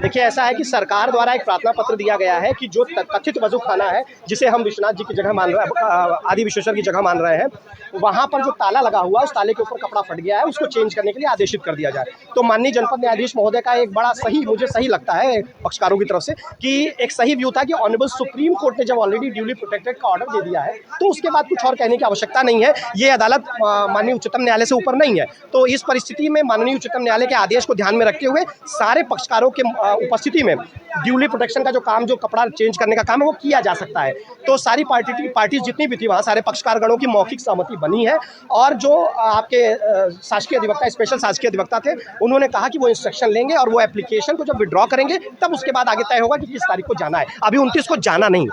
देखिए, ऐसा है कि सरकार द्वारा एक प्रार्थना पत्र दिया गया है कि जो कथित वजूखाना है, जिसे हम विश्वनाथ जी की जगह मान रहे हैं, आदि विश्वेश्वर की जगह मान रहे हैं, वहाँ पर जो ताला लगा हुआ है, उस ताले के ऊपर कपड़ा फट गया है, उसको चेंज करने के लिए आदेशित कर दिया जाए। तो माननीय जनपद न्यायाधीश महोदय का एक बड़ा सही, मुझे सही लगता है पक्षकारों की तरफ से, कि एक सही व्यू था कि ऑनरेबल सुप्रीम कोर्ट ने जब ऑलरेडी ड्यूली प्रोटेक्टेड का ऑर्डर दे दिया है, तो उसके बाद कुछ और कहने की आवश्यकता नहीं है। ये अदालत माननीय उच्चतम न्यायालय से ऊपर नहीं है। तो इस परिस्थिति में माननीय उच्चतम न्यायालय के आदेश को ध्यान में रखते हुए सारे पक्षकारों के उपस्थिति में ड्यूली प्रोटेक्शन का जो काम, जो कपड़ा चेंज करने का काम है, वो किया जा सकता है। तो सारी पार्टीज जितनी भी थी, वहाँ सारे पक्षकार गणों की मौखिक सहमति बनी है। और जो आपके शासकीय अधिवक्ता, स्पेशल शासकीय अधिवक्ता थे, उन्होंने कहा कि वो इंस्ट्रक्शन लेंगे और वो एप्लीकेशन को जब विड्रॉ करेंगे तब उसके बाद आगे तय होगा कि किस तारीख को जाना है। अभी 29 को जाना नहीं।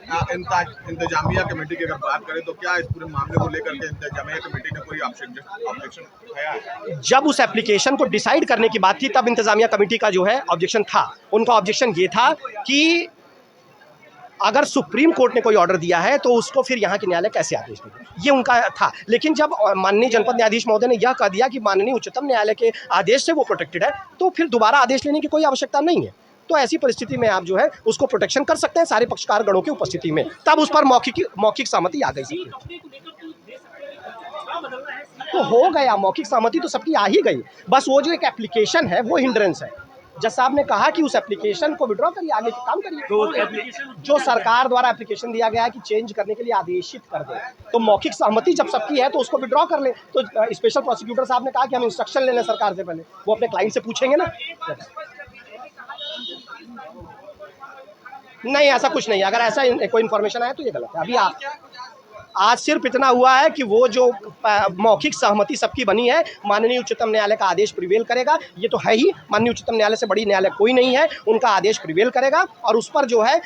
इंतजामिया कमेटी की अगर बात करें तो क्या इस पूरे मामले को लेकर के इंतजामिया कमेटी ने कोई ऑब्जेक्शन उठाया है? जब उस एप्लीकेशन को डिसाइड करने की बात थी, तब इंतजामिया कमेटी का जो है ऑब्जेक्शन था। उनका ऑब्जेक्शन ये था कि अगर सुप्रीम कोर्ट ने कोई ऑर्डर दिया है तो उसको फिर यहाँ के न्यायालय कैसे आदेश देंगे, ये उनका था। लेकिन जब माननीय जनपद न्यायाधीश महोदय ने यह कह दिया कि माननीय उच्चतम न्यायालय के आदेश से वो प्रोटेक्टेड है, तो फिर दोबारा आदेश लेने की कोई आवश्यकता नहीं है। तो ऐसी परिस्थिति में आप जो है उसको प्रोटेक्शन कर सकते हैं सारे पक्षकार गणों की उपस्थिति में। तब उस पर मौखिक सहमति आ गई। तो हो गया, मौखिक सहमति तो सबकी आ ही गई। बस वो जो एक एप्लीकेशन है वो हिंड्रेंस है। जज साहब ने कहा कि उस एप्लीकेशन को विड्रॉ करिए, आगे के काम करिए। जो सरकार द्वारा एप्लीकेशन दिया गया है कि चेंज करने के लिए आदेशित कर दे, तो मौखिक सहमति जब सबकी है तो उसको विड्रॉ कर ले। तो स्पेशल प्रोसिक्यूटर साहब ने कहा कि हम इंस्ट्रक्शन ले लें सरकार से, पहले वो अपने क्लाइंट से पूछेंगे ना। नहीं, ऐसा कुछ नहीं है। अगर ऐसा कोई इन्फॉर्मेशन आया तो ये गलत है। अभी आज सिर्फ इतना हुआ है कि वो जो मौखिक सहमति सबकी बनी है, माननीय उच्चतम न्यायालय का आदेश प्रिवेल करेगा। ये तो है ही, माननीय उच्चतम न्यायालय से बड़ी न्यायालय कोई नहीं है, उनका आदेश प्रिवेल करेगा। और उस पर जो है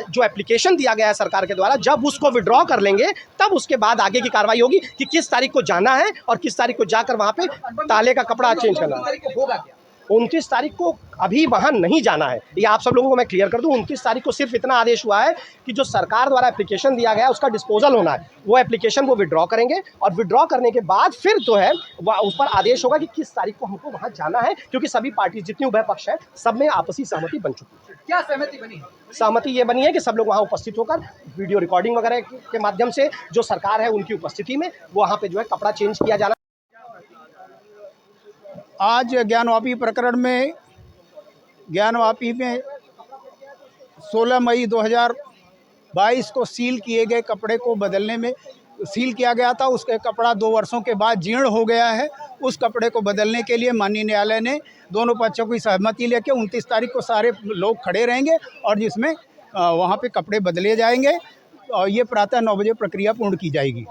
जो एप्लीकेशन दिया गया है सरकार के द्वारा, जब उसको विड्रॉ कर लेंगे तब उसके बाद आगे की कार्रवाई होगी कि किस तारीख को जाना है और किस तारीख को जाकर वहाँ पे ताले का कपड़ा चेंज करना है। 29 तारीख को अभी वहाँ नहीं जाना है, ये आप सब लोगों को मैं क्लियर कर दूं। 29 तारीख को सिर्फ इतना आदेश हुआ है कि जो सरकार द्वारा एप्लीकेशन दिया गया है उसका डिस्पोजल होना है। वो एप्लीकेशन वो विड्रॉ करेंगे और विड्रॉ करने के बाद फिर जो है उस पर आदेश होगा कि किस तारीख को हमको वहाँ जाना है, क्योंकि सभी पार्टी जितनी उभय पक्ष है सब में आपसी सहमति बन चुकी है। क्या सहमति बनी? सहमति ये बनी है कि सब लोग वहाँ उपस्थित होकर वीडियो रिकॉर्डिंग वगैरह के माध्यम से जो सरकार है उनकी उपस्थिति में वहाँ पे जो है कपड़ा चेंज किया जाना। आज ज्ञानवापी प्रकरण में ज्ञानवापी में 16 मई 2022 को सील किए गए कपड़े को बदलने में सील किया गया था। उसके कपड़ा 2 वर्षों के बाद जीर्ण हो गया है। उस कपड़े को बदलने के लिए माननीय न्यायालय ने दोनों पक्षों की सहमति लेकर 29 तारीख को सारे लोग खड़े रहेंगे और जिसमें वहाँ पे कपड़े बदले जाएंगे और ये प्रातः 9 बजे प्रक्रिया पूर्ण की जाएगी।